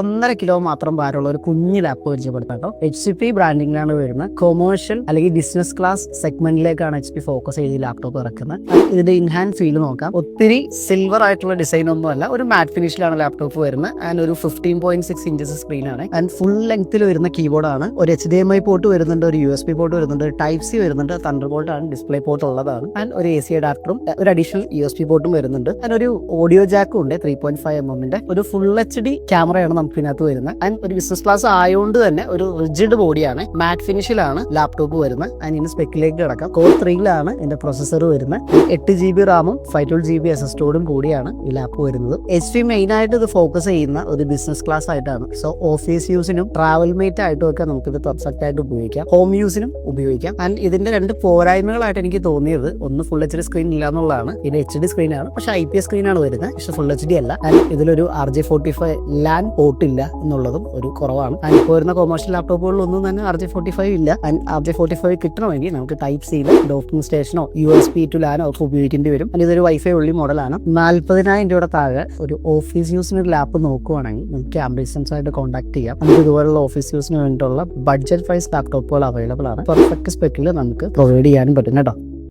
1.5 kilo മാത്രം ഭാരമുള്ള ഒരു കുഞ്ഞു ലാപ്പ് പരിചയപ്പെടുത്താം കേട്ടോ. HP ബ്രാൻഡിങ്ങിലാണ് വരുന്നത്. കൊമേഴ്ഷ്യൽ അല്ലെങ്കിൽ ബിസിനസ് ക്ലാസ് സെഗ്മെന്റിലേക്കാണ് HP ഫോക്കസ് ചെയ്ത് ഈ ലാപ്ടോപ്പ് ഇറക്കുന്നത്. ഇതിന്റെ ഇൻഹാൻഡ് ഫീൽ നോക്കാം. ഒത്തിരി സിൽവർ ആയിട്ടുള്ള ഡിസൈൻ ഒന്നും അല്ല, ഒരു മാറ്റ് ഫിനിഷിലാണ് ലാപ്ടോപ്പ് വരുന്നത്. ആൻഡ് ഒരു 15.6 ഇഞ്ചസ് സ്ക്രീനാണ്. ആൻഡ് ഫുൾ ലെങ്ത്തിൽ വരുന്ന കീബോർഡ് ആണ്. ഒരു HDMI പോർട്ട് വരുന്നുണ്ട്, ഒരു USB പോർട്ട് വരുന്നുണ്ട്, Type-C വരുന്നുണ്ട്, തണ്ടർബോൾട്ട് ആണ്, ഡിസ്പ്ലേ പോർട്ട് ഉള്ളതാണ്. ആൻഡ് ഒരു AC അഡാപ്റ്ററും ഒരു അഡീഷണൽ USB പോർട്ടും വരുന്നുണ്ട്. ആൻഡ് ഒരു ഓഡിയോ ജാക്കും ഉണ്ട്, 3.5mm. ഒരു ഫുൾ HD ക്യാമറയാണ് നമുക്ക് ഇതിനകത്ത് വരുന്നത്. ആൻഡ് ഒരു ബിസിനസ് ക്ലാസ് ആയതുകൊണ്ട് തന്നെ ഒരു റിജിഡ് ബോഡിയാണ്, മാറ്റ് ഫിനിഷിലാണ് ലാപ്ടോപ്പ് വരുന്നത്. ആൻഡ് ഇതിന് സ്പെക്കിലേക്ക് കിടക്കാം. Core 3-ലാണ് ഇതിന്റെ പ്രൊസസർ വരുന്നത്. 8GB റാമും 512GB SSD കൂടിയാണ് ഈ ലാപ്പ് വരുന്നത്. HP മെയിൻ ആയിട്ട് ഇത് ഫോക്കസ് ചെയ്യുന്ന ഒരു ബിസിനസ് ക്ലാസ് ആയിട്ടാണ്. സോ ഓഫീസ് യൂസിനും ട്രാവൽ മേറ്റ് ആയിട്ടും ഒക്കെ നമുക്കിത് പെർഫെക്റ്റ് ആയിട്ട് ഉപയോഗിക്കാം, ഹോം യൂസിനും ഉപയോഗിക്കാം. ആൻഡ് ഇതിന്റെ 2 പോരായ്മകളായിട്ട് എനിക്ക് തോന്നിയത്, ഒന്ന് ഫുൾ HD സ്ക്രീൻ ഇല്ല എന്നുള്ളതാണ്. ഇത് HD സ്ക്രീനാണ്, പക്ഷെ IPS സ്ക്രീനാണ് വരുന്നത്, പക്ഷെ ഫുൾ HD അല്ല. ആൻഡ് ഇതിലൊരു RJ45 LAN പോർട്ട് ഇല്ല എന്നുള്ളതും ഒരു കുറവാണ്. ആൻഡ് ഇപ്പോൾ വരുന്ന കൊമേഴ്ഷ്യൽ ലാപ്ടോപ്പുകളിലൊന്നും തന്നെ RJ45 ഇല്ല. ആൻഡ് RJ45 കിട്ടണമെങ്കിൽ നമുക്ക് Type-Cയിൽ ഡോക്കിംഗ് സ്റ്റേഷനോ USB to LAN ഒക്കെ ഉപയോഗിക്കേണ്ടി വരും. ആൻഡ് ഇതൊരു Wi-Fi ഉള്ളി മോഡലാണ്. 40,000 രൂപയുടെ താഴെ ഒരു ഓഫീസ് യൂസിന് ഒരു ലാപ്പ് നോക്കുവാണെങ്കിൽ നമുക്ക് ആംബിഷൻസ് ആയിട്ട് കോൺടാക്ട് ചെയ്യാം. നമുക്ക് ഇതുപോലുള്ള ഓഫീസ് യൂസിന് വേണ്ടിയിട്ടുള്ള ബഡ്ജറ്റ് പ്രൈസ് ലാപ്ടോപ്പുകൾ അവൈലബിൾ ആണ്. പെർഫെക്റ്റ് സ്പെക്കിൽ നമുക്ക് പ്രൊവൈഡ് ചെയ്യാനും പറ്റും കേട്ടോ.